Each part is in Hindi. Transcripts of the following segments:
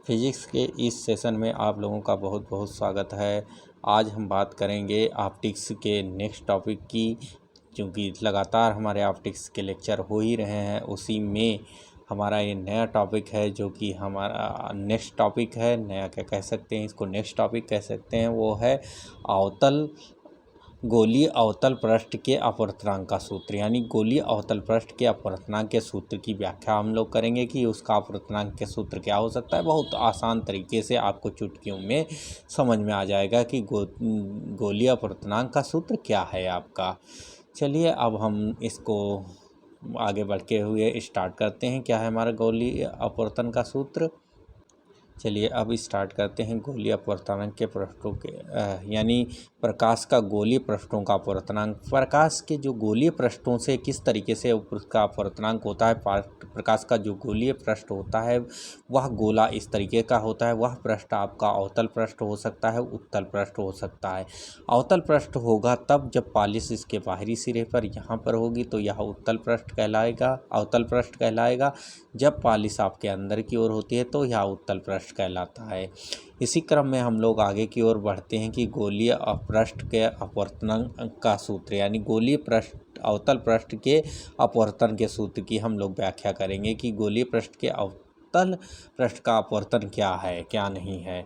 फिजिक्स के इस सेशन में आप लोगों का बहुत बहुत स्वागत है। आज हम बात करेंगे ऑप्टिक्स के नेक्स्ट टॉपिक की, क्योंकि लगातार हमारे ऑप्टिक्स के लेक्चर हो ही रहे हैं। उसी में हमारा ये नया टॉपिक है, जो कि हमारा नेक्स्ट टॉपिक है। नया क्या कह सकते हैं, इसको नेक्स्ट टॉपिक कह सकते हैं। वो है गोलीय अवतल पृष्ठ के अपवर्तनांक का सूत्र, यानी गोलीय अवतल पृष्ठ के अपवर्तनांक के सूत्र की व्याख्या हम लोग करेंगे कि उसका अपवर्तनांक के सूत्र क्या हो सकता है। बहुत आसान तरीके से आपको चुटकियों में समझ में आ जाएगा कि गोलीय अपवर्तनांक का सूत्र क्या है आपका। चलिए अब हम इसको आगे बढ़ते हुए स्टार्ट करते हैं। क्या है हमारा गोलीय अपवर्तन का सूत्र। चलिए अब स्टार्ट करते हैं। गोलीय अपवर्तनांक के पृष्ठों के यानी प्रकाश का गोलीय पृष्ठों का अपवर्तनांक। प्रकाश के जो गोलीय पृष्ठों से किस तरीके से उसका अपवर्तनांक होता है। प्रकाश का जो गोलीय पृष्ठ होता है वह गोला इस तरीके का होता है। वह पृष्ठ आपका अवतल पृष्ठ हो सकता है, उत्तल पृष्ठ हो सकता है। अवतल पृष्ठ होगा तब जब पालिश इसके बाहरी सिरे पर यहाँ पर होगी तो यह उत्तल पृष्ठ कहलाएगा, अवतल पृष्ठ कहलाएगा। जब पालिश आपके अंदर की ओर होती है तो यह उत्तल पृष्ठ कहलाता है। इसी क्रम में हम लोग आगे की ओर बढ़ते हैं कि गोलीय पृष्ठ के अपवर्तनांक का सूत्र, यानी गोलीय पृष्ठ अवतल पृष्ठ के अपवर्तन के सूत्र की हम लोग व्याख्या करेंगे कि गोलीय पृष्ठ के अवतल पृष्ठ का अपवर्तन क्या है, क्या नहीं है।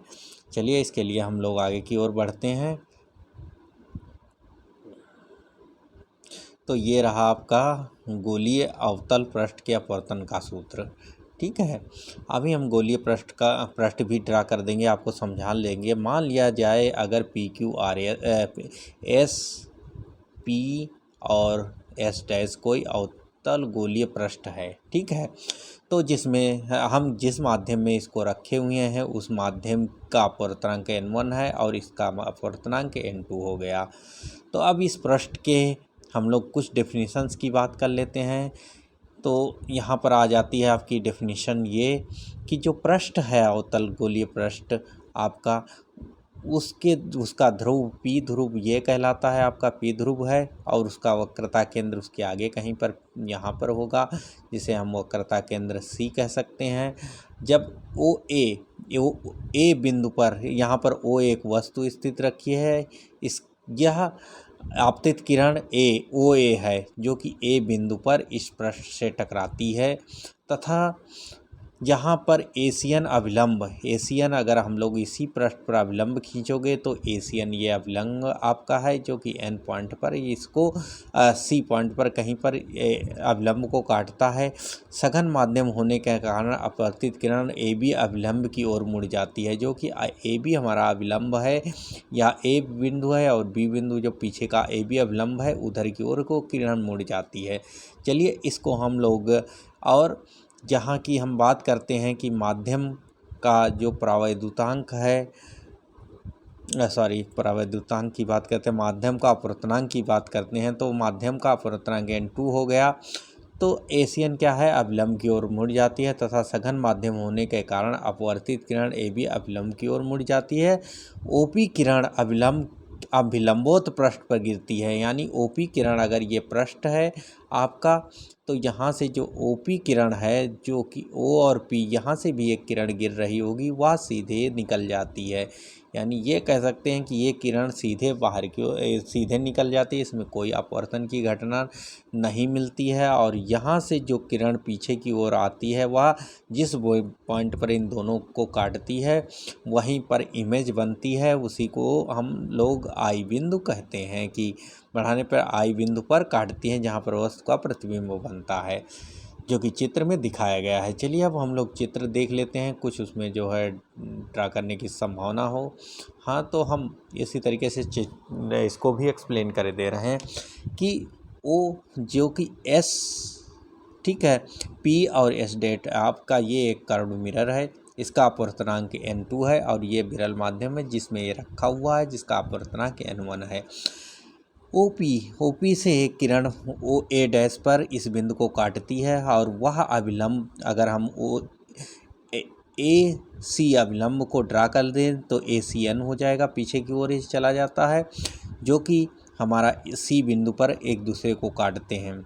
चलिए इसके लिए हम लोग आगे की ओर बढ़ते हैं। तो ये रहा आपका गोलीय अवतल पृष्ठ के अपवर्तन का सूत्र। ठीक है, अभी हम गोलीय पृष्ठ भी ड्रा कर देंगे, आपको समझा लेंगे। मान लिया जाए अगर P Q R S P और एस डैश कोई अवतल गोलीय पृष्ठ है। ठीक है, तो जिसमें हम जिस माध्यम में इसको रखे हुए हैं उस माध्यम का अपवर्तनांक n1 है और इसका अपवर्तनांक n2 हो गया। तो अब इस पृष्ठ के हम लोग कुछ डेफिनेशंस की बात कर लेते हैं। तो यहाँ पर आ जाती है आपकी डेफिनेशन ये कि जो पृष्ठ है अवतल गोलीय पृष्ठ आपका, उसका ध्रुव पी ध्रुव ये कहलाता है, आपका पी ध्रुव है। और उसका वक्रता केंद्र उसके आगे कहीं पर यहाँ पर होगा, जिसे हम वक्रता केंद्र सी कह सकते हैं। जब ओ ए बिंदु पर, यहाँ पर ओ एक वस्तु स्थित रखी है, यह आपतित किरण ओ ए है जो कि ए बिंदु पर इस पृष्ठ से टकराती है, तथा यहाँ पर एशियन अभिलंब, एशियन अगर हम लोग इसी पृष्ठ पर अभिलंब खींचोगे तो एशियन ये अभिलंब आपका है जो कि एन पॉइंट पर इसको सी पॉइंट पर कहीं पर अभिलंब को काटता है। सघन माध्यम होने के कारण अपवर्तित किरण ए बी अभिलंब की ओर मुड़ जाती है, जो कि ए बी हमारा अभिलंब है या ए बिंदु है और बी बिंदु जो पीछे का ए बी अभिलंब है उधर की ओर को किरण मुड़ जाती है। चलिए इसको हम लोग, और जहाँ की हम बात करते हैं कि माध्यम का जो परावैद्युतांक है, परावैद्युतांक की बात करते हैं, माध्यम का अपवर्तनांक की बात करते हैं, तो माध्यम का अपवर्तनांक n2 हो गया। तो एशियन क्या है, अभिलंब की ओर मुड़ जाती है तथा सघन माध्यम होने के कारण अपवर्तित किरण ए बी अभिलंब की ओर मुड़ जाती है। ओपी किरण अभिलंबोत पृष्ठ पर गिरती है, यानी ओपी किरण अगर ये पृष्ठ है आपका, तो यहाँ से जो ओपी किरण है, जो कि ओ और पी यहाँ से भी एक किरण गिर रही होगी, वह सीधे निकल जाती है। यानी ये कह सकते हैं कि ये किरण सीधे बाहर की सीधे निकल जाती है, इसमें कोई अपवर्तन की घटना नहीं मिलती है। और यहाँ से जो किरण पीछे की ओर आती है वह जिस पॉइंट पर इन दोनों को काटती है वहीं पर इमेज बनती है, उसी को हम लोग आई बिंदु कहते हैं कि बढ़ाने पर आई बिंदु पर काटती है, जहाँ पर वस्तु का प्रतिबिंब बनता है, जो कि चित्र में दिखाया गया है। चलिए अब हम लोग चित्र देख लेते हैं, कुछ उसमें जो है ड्रा करने की संभावना हो। हाँ, तो हम इसी तरीके से इसको भी एक्सप्लेन कर दे रहे हैं कि ओ जो कि एस, ठीक है, पी और एस डेट आपका ये एक कर्व मिरर है, इसका अपवर्तनांक n2 है और ये विरल माध्यम है जिसमें ये रखा हुआ है, जिसका अपवर्तनांक n1 है। ओपी से एक किरण ओ ए डैश पर इस बिंदु को काटती है और वह अभिलंब अगर हम ए सी अभिलंब को ड्रा कर दें तो ए सी एन हो जाएगा, पीछे की ओर चला जाता है, जो कि हमारा सी बिंदु पर एक दूसरे को काटते हैं।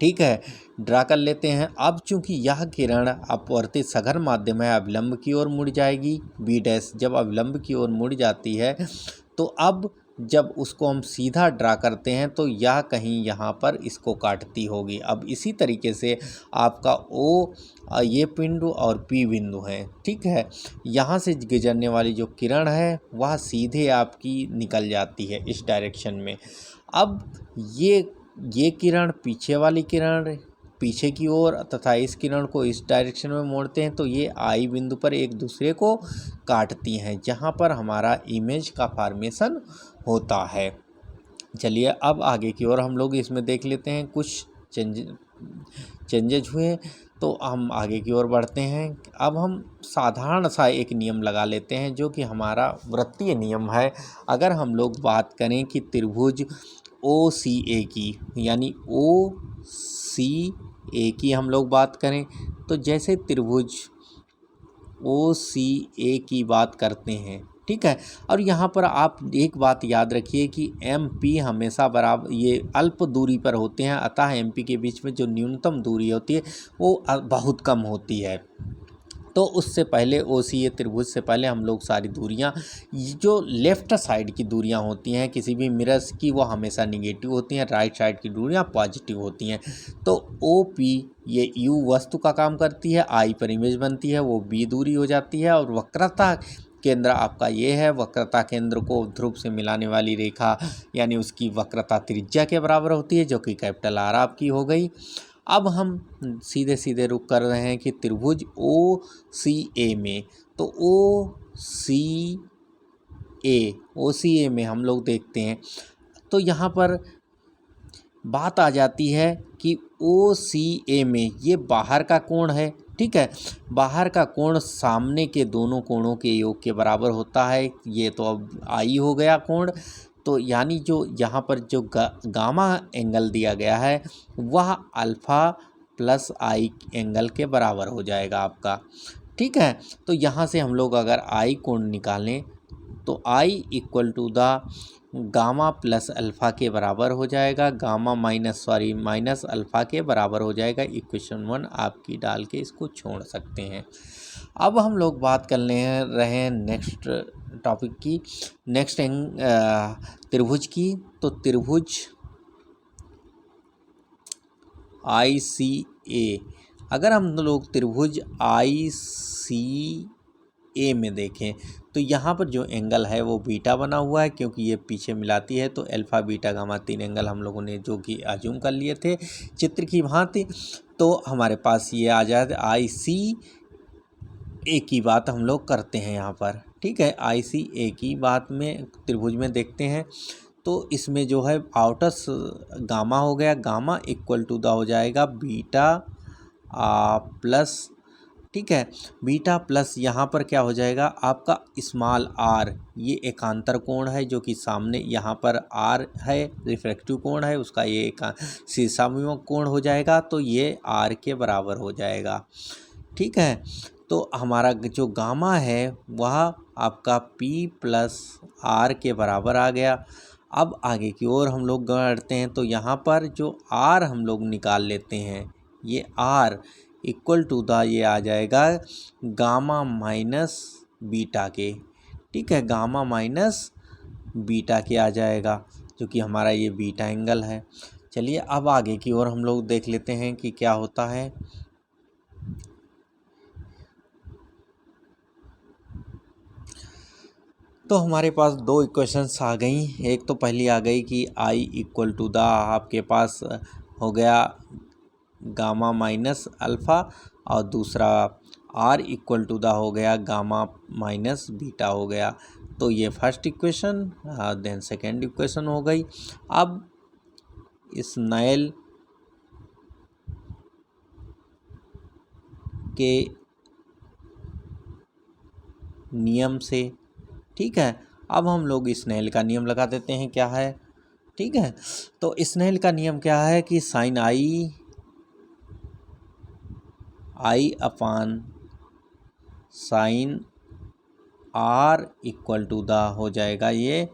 ठीक है, ड्रा कर लेते हैं। अब चूंकि यह किरण अपवर्तित सघन माध्यम है, अविलंब की ओर मुड़ जाएगी। बी डैश जब अविलंब की ओर मुड़ जाती है तो अब जब उसको हम सीधा ड्रा करते हैं तो यह कहीं यहाँ पर इसको काटती होगी। अब इसी तरीके से आपका ओ ये बिंदु और पी बिंदु है, ठीक है। यहाँ से गुजरने वाली जो किरण है वह सीधे आपकी निकल जाती है इस डायरेक्शन में। अब ये किरण पीछे वाली किरण पीछे की ओर तथा इस किरण को इस डायरेक्शन में मोड़ते हैं तो ये आई बिंदु पर एक दूसरे को काटती हैं, जहाँ पर हमारा इमेज का फॉर्मेशन होता है। चलिए अब आगे की ओर हम लोग इसमें देख लेते हैं कुछ चेंजेज हुए, तो हम आगे की ओर बढ़ते हैं। अब हम साधारण सा एक नियम लगा लेते हैं जो कि हमारा वृत्तीय नियम है। अगर हम लोग बात करें कि त्रिभुज ओ सी ए की, यानी ओ सी ए की हम लोग बात करें तो जैसे त्रिभुज ओ सी ए की बात करते हैं, ठीक है। और यहाँ पर आप एक बात याद रखिए कि एम पी हमेशा बराबर ये अल्प दूरी पर होते हैं, अतः एम पी के बीच में जो न्यूनतम दूरी होती है वो बहुत कम होती है। तो उससे पहले ओ सी ए त्रिभुज से पहले हम लोग सारी दूरियाँ जो लेफ़्ट साइड की दूरियाँ होती हैं किसी भी मिरर्स की वो हमेशा निगेटिव होती हैं, राइट साइड की दूरियाँ पॉजिटिव होती हैं। तो ओ पी ये यू वस्तु का काम करती है, आई पर इमेज बनती है, वो बी दूरी हो जाती है। और वक्रता केंद्र आपका ये है, वक्रता केंद्र को ध्रुव से मिलाने वाली रेखा यानी उसकी वक्रता त्रिज्या के बराबर होती है जो कि कैपिटल आर आपकी हो गई। अब हम सीधे सीधे रुख कर रहे हैं कि त्रिभुज ओ सी ए में, तो ओ सी ए में हम लोग देखते हैं तो यहाँ पर बात आ जाती है कि ओ सी ए में ये बाहर का कोण है, ठीक है। बाहर का कोण सामने के दोनों कोणों के योग के बराबर होता है। ये तो अब आई हो गया कोण, तो यानी जो यहाँ पर जो गामा एंगल दिया गया है वह अल्फ़ा प्लस आई एंगल के बराबर हो जाएगा आपका, ठीक है। तो यहाँ से हम लोग अगर आई कोण निकालें तो i equal to the gamma plus alpha के बराबर हो जाएगा, गामा माइनस अल्फ़ा के बराबर हो जाएगा। इक्वेशन 1 आपकी डाल के इसको छोड़ सकते हैं। अब हम लोग बात कर रहे हैं नेक्स्ट टॉपिक की, नेक्स्ट त्रिभुज की। तो त्रिभुज आई सी ए, अगर हम लोग त्रिभुज आई सी ए में देखें तो यहाँ पर जो एंगल है वो बीटा बना हुआ है, क्योंकि ये पीछे मिलाती है तो अल्फ़ा बीटा गामा 3 एंगल हम लोगों ने जो कि अज्यूम कर लिए थे चित्र की भांति। तो हमारे पास ये आ जाए आई सी ए की बात हम लोग करते हैं यहाँ पर, ठीक है। आई सी ए की बात में त्रिभुज में देखते हैं तो इसमें जो है आउटस गामा हो गया, गामा इक्वल टू द हो जाएगा बीटा प्लस, ठीक है। बीटा प्लस यहाँ पर क्या हो जाएगा आपका स्मॉल आर, ये एकांतर कोण है जो कि सामने यहाँ पर आर है रिफ्रैक्टिव कोण है उसका, ये शीर्षाभिमुख कोण हो जाएगा तो ये आर के बराबर हो जाएगा, ठीक है। तो हमारा जो गामा है वह आपका पी प्लस आर के बराबर आ गया। अब आगे की ओर हम लोग बढ़ते हैं तो यहाँ पर जो आर हम लोग निकाल लेते हैं, ये आर इक्वल टू द ये आ जाएगा गामा माइनस बीटा के, ठीक है। गामा माइनस बीटा के आ जाएगा जो कि हमारा ये बीटा एंगल है। चलिए अब आगे की ओर हम लोग देख लेते हैं कि क्या होता है। तो हमारे पास दो इक्वेशंस आ गई। एक तो पहली आ गई कि आई इक्वल टू द आपके पास हो गया गामा माइनस अल्फ़ा और दूसरा आर इक्वल टू द हो गया गामा माइनस बीटा हो गया। तो ये first equation, then second equation हो गई। अब स्नेल के नियम से, ठीक है, अब हम लोग स्नेल का नियम लगा देते हैं क्या है, ठीक है। तो स्नेल का नियम क्या है कि sine I upon sine are equal to the हो जाएगा ये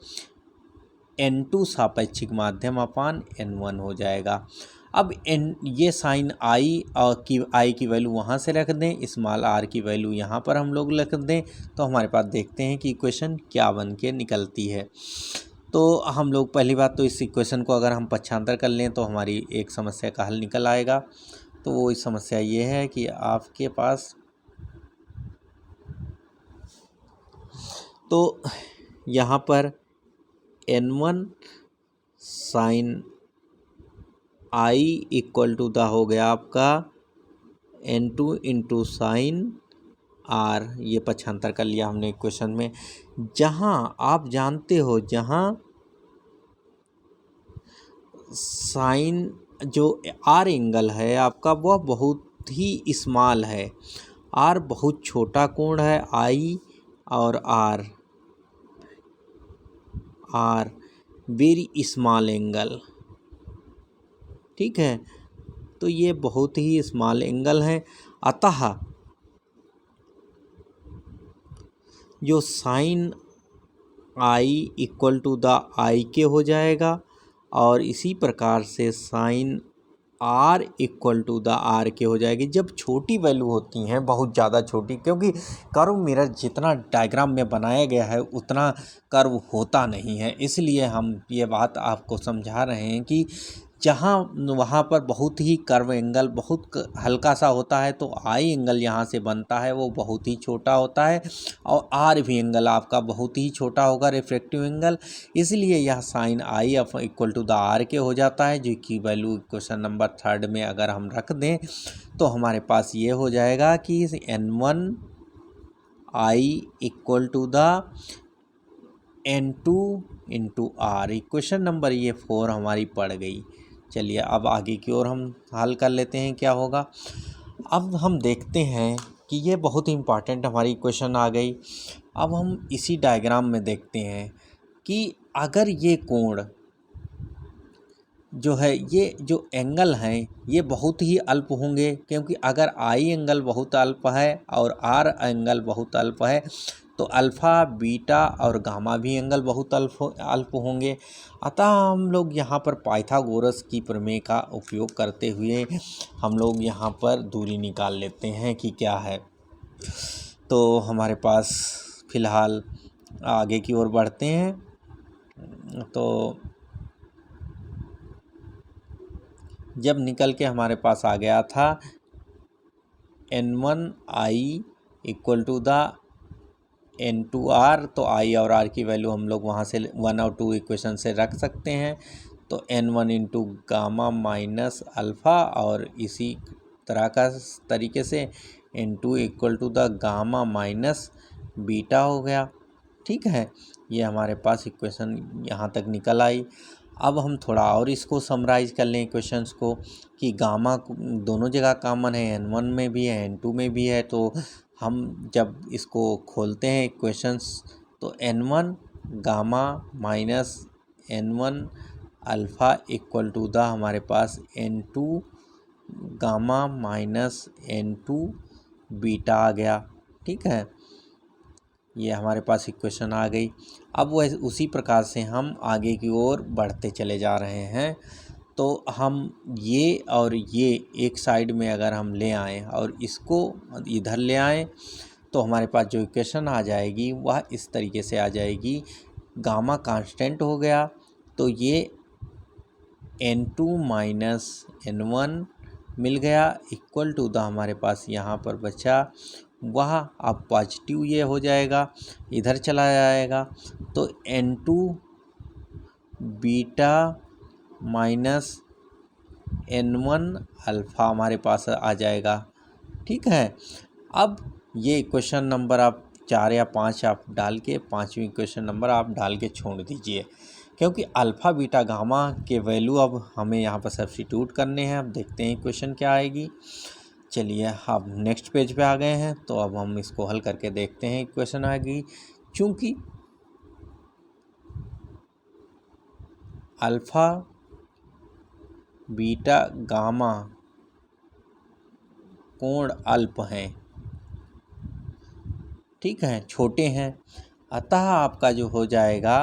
N2 सापेक्षिक माध्यम अपान N1 हो जाएगा। अब ये साइन आई की वैल्यू वहाँ से रख दें, स्मॉल आर की वैल्यू यहाँ पर हम लोग रख दें, तो हमारे पास देखते हैं कि इक्वेशन क्या बन के निकलती है। तो हम लोग पहली बात तो इस इक्वेशन को अगर हम पक्षांतर कर लें तो हमारी एक समस्या का हल निकल आएगा। तो वो इस समस्या ये है कि आपके पास तो यहाँ पर n1 sine I equal to the हो गया आपका n2 इंटू साइन आर, ये पक्षांतर कर लिया हमने इक्वेशन में। जहाँ आप जानते हो जहाँ साइन जो आर एंगल है आपका वह बहुत ही स्मॉल है, आर बहुत छोटा कोण है, आई और आर वेरी स्मॉल एंगल, ठीक है। तो ये बहुत ही स्मॉल एंगल है, अतः जो sine I equal to the i के हो जाएगा और इसी प्रकार से sine are equal to the are के हो जाएगी। जब छोटी वैल्यू होती हैं, बहुत ज़्यादा छोटी, क्योंकि कर्व मिरर जितना डायग्राम में बनाया गया है उतना कर्व होता नहीं है, इसलिए हम ये बात आपको समझा रहे हैं कि जहाँ वहाँ पर बहुत ही कर्व एंगल बहुत हल्का सा होता है, तो आई एंगल यहाँ से बनता है वो बहुत ही छोटा होता है और आर भी एंगल आपका बहुत ही छोटा होगा, रिफ्रैक्टिव एंगल, इसलिए यह sine I equal to the are के हो जाता है, जो कि वैल्यू क्वेश्चन नंबर 3 में अगर हम रख दें तो हमारे पास ये हो जाएगा कि n1 I equal to the n2 into R. Equation number ये 4 हमारी पड़ गई। चलिए अब आगे की ओर हम हल कर लेते हैं क्या होगा। अब हम देखते हैं कि ये बहुत ही इम्पॉर्टेंट हमारी इक्वेशन आ गई। अब हम इसी डायग्राम में देखते हैं कि अगर ये कोण जो है, ये जो एंगल हैं ये बहुत ही अल्प होंगे, क्योंकि अगर आई एंगल बहुत अल्प है और आर एंगल बहुत अल्प है तो अल्फ़ा बीटा और गामा भी एंगल बहुत अल्प होंगे। अतः हम लोग यहाँ पर पाइथागोरस की प्रमेय का उपयोग करते हुए हम लोग यहाँ पर दूरी निकाल लेते हैं कि क्या है। तो हमारे पास फ़िलहाल आगे की ओर बढ़ते हैं। तो जब निकल के हमारे पास आ गया था n1 I equal to the n2 R, तो आई और आर की वैल्यू हम लोग वहाँ से 1 और 2 इक्वेशन से रख सकते हैं। तो n1 into gamma minus alpha और इसी तरीके से n2 equal to the gamma minus beta हो गया, ठीक है। ये हमारे पास इक्वेशन यहाँ तक निकल आई। अब हम थोड़ा और इसको समराइज़ कर लें इक्वेशंस को कि गामा दोनों जगह कॉमन है, n1 में भी है n2 में भी है। तो हम जब इसको खोलते हैं इक्वेशंस तो n1 gamma minus n1 alpha equal to the हमारे पास n2 gamma minus n2 beta आ गया, ठीक है। ये हमारे पास इक्वेशन आ गई। अब वह उसी प्रकार से हम आगे की ओर बढ़ते चले जा रहे हैं। तो हम ये और ये एक साइड में अगर हम ले आएँ और इसको इधर ले आएँ तो हमारे पास जो इक्वेशन आ जाएगी वह इस तरीके से आ जाएगी। गामा कांस्टेंट हो गया तो ये n2 माइनस n1 मिल गया इक्वल टू द हमारे पास यहाँ पर बचा वह अब पॉजिटिव ये हो जाएगा, इधर चला जाएगा। तो n2 beta minus n1 alpha हमारे पास आ जाएगा, ठीक है। अब ये इक्वेशन नंबर आप 4 या 5 आप डाल के 5वीं इक्वेशन नंबर आप डाल के छोड़ दीजिए, क्योंकि अल्फ़ा बीटा गामा के वैल्यू अब हमें यहाँ पर सब्स्टिट्यूट करने हैं। अब देखते हैं इक्वेशन क्या आएगी। चलिए अब नेक्स्ट पेज पे आ गए हैं, तो अब हम इसको हल करके देखते हैं इक्वेशन आएगी। चूँकि अल्फ़ा बीटा गामा कोण अल्प हैं, ठीक है, छोटे हैं, अतः आपका जो हो जाएगा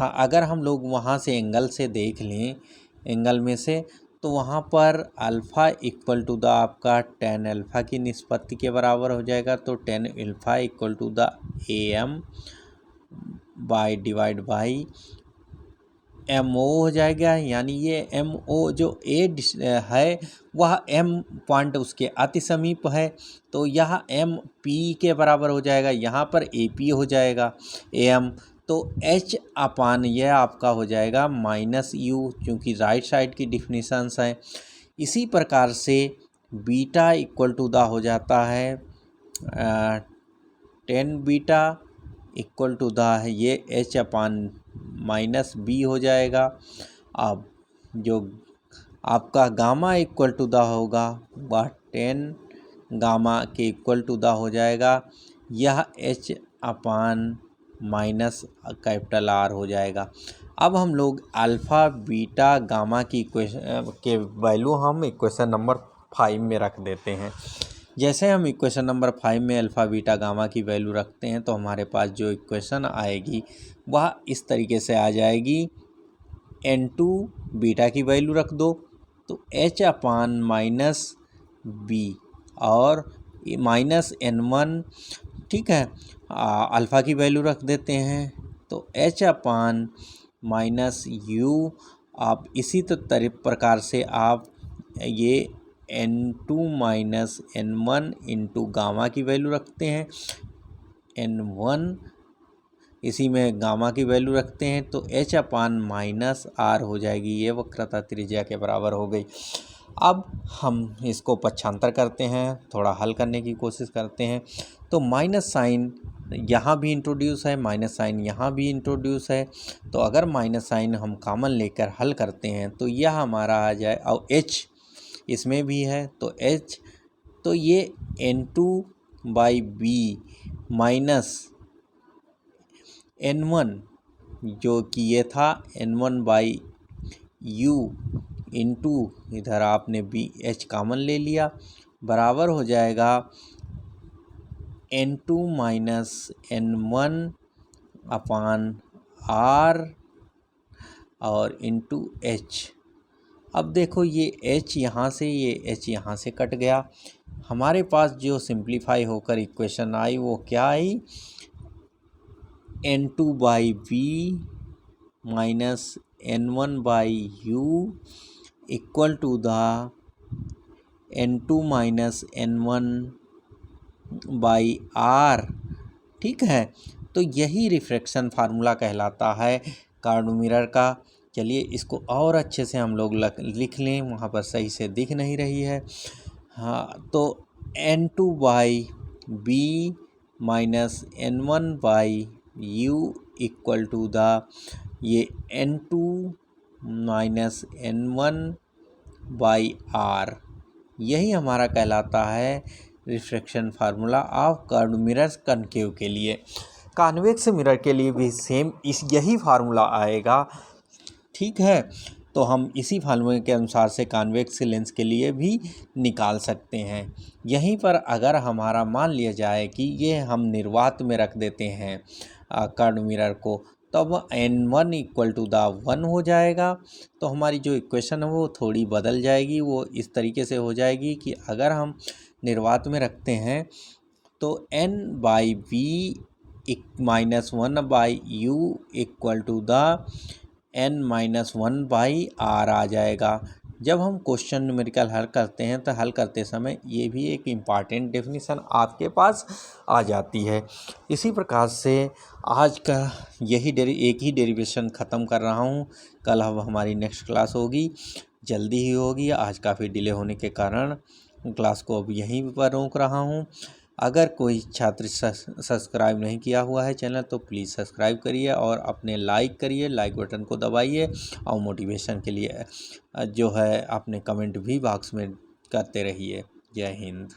अगर हम लोग वहाँ से एंगल से देख लें, एंगल में से तो वहाँ पर अल्फ़ा इक्वल टू द आपका टेन अल्फ़ा की निष्पत्ति के बराबर हो जाएगा। तो tan alpha equal to the AM by divide by MO हो जाएगा। यानी ये MO जो A है वह M पॉइंट उसके अति समीप है, तो यह MP के बराबर हो जाएगा। यहाँ पर AP हो जाएगा AM, तो H अपान यह आपका हो जाएगा -U, क्योंकि राइट साइड की डिफिनीशंस है। इसी प्रकार से बीटा इक्वल टू द हो जाता है 10 बीटा इक्वल टू द है ये H अपान -B हो जाएगा। अब जो आपका गामा इक्वल टू द होगा वह 10 गामा के इक्वल टू द हो जाएगा। यह H अपान -R हो जाएगा। अब हम लोग अल्फ़ा बीटा गामा की इक्वेशन के वैल्यू हम इक्वेशन नंबर 5 में रख देते हैं। जैसे हम इक्वेशन नंबर 5 में अल्फ़ा बीटा गामा की वैल्यू रखते हैं तो हमारे पास जो इक्वेशन आएगी वह इस तरीके से आ जाएगी। N2 बीटा की वैल्यू रख दो तो H अपान -B और -N1, ठीक है, अल्फ़ा की वैल्यू रख देते हैं तो H अपान -U। आप इसी प्रकार से आप ये N2 -N1 इंटू गामा की वैल्यू रखते हैं, N1 इसी में गामा की वैल्यू रखते हैं तो H अपान -R हो जाएगी। ये वक्रता त्रिज्या के बराबर हो गई। अब हम इसको पक्षांतर करते हैं, थोड़ा हल करने की कोशिश करते हैं। तो माइनस साइन यहाँ भी इंट्रोड्यूस है, माइनस साइन यहाँ भी इंट्रोड्यूस है। तो अगर माइनस साइन हम कॉमन लेकर हल करते हैं तो यह हमारा आ जाए, और H इसमें भी है तो H, तो ये N2/B माइनस N1 जो कि ये था N1/U इंटू इधर आपने BH कॉमन ले लिया, बराबर हो जाएगा N2 -N1 अपान R और इंटू H। अब देखो ये H यहाँ से, ये H यहाँ से कट गया। हमारे पास जो सिंप्लीफाई होकर इक्वेशन आई वो क्या आई, N2/B minus N1/U equal to the N2 -N1/R। ठीक है, तो यही रिफ्रैक्शन फार्मूला कहलाता है कार्ड मिरर का। चलिए इसको और अच्छे से हम लोग लिख लें, वहाँ पर सही से दिख नहीं रही है। हाँ, तो N2/B minus N1/U equal to the ये N2 -N1/R, यही हमारा कहलाता है refraction formula of curved mirrors concave के लिए। कॉन्वेक्स मिरर के लिए भी सेम यही फार्मूला आएगा। ठीक है, तो हम इसी फार्मूले के अनुसार से कॉन्वेक्स लेंस के लिए भी निकाल सकते हैं। यहीं पर अगर हमारा मान लिया जाए कि ये हम निर्वात में रख देते हैं कर्व्ड मिरर को, तब N1 इक्वल टू द 1 हो जाएगा। तो हमारी जो इक्वेशन है वो थोड़ी बदल जाएगी, वो इस तरीके से हो जाएगी कि अगर हम निर्वात में रखते हैं तो N/B -1/U equal to the N-1/R आ जाएगा। जब हम क्वेश्चन न्यूमेरिकल हल करते हैं तो हल करते समय ये भी एक इम्पॉर्टेंट डेफिनेशन आपके पास आ जाती है। इसी प्रकार से आज का यही एक ही डेरिवेशन ख़त्म कर रहा हूँ। कल अब हमारी नेक्स्ट क्लास होगी, जल्दी ही होगी। आज काफ़ी डिले होने के कारण क्लास को अब यहीं पर रोक रहा हूँ। अगर कोई छात्र सब्सक्राइब नहीं किया हुआ है चैनल तो प्लीज़ सब्सक्राइब करिए और अपने लाइक करिए, लाइक बटन को दबाइए और मोटिवेशन के लिए जो है अपने कमेंट भी बॉक्स में करते रहिए। जय हिंद।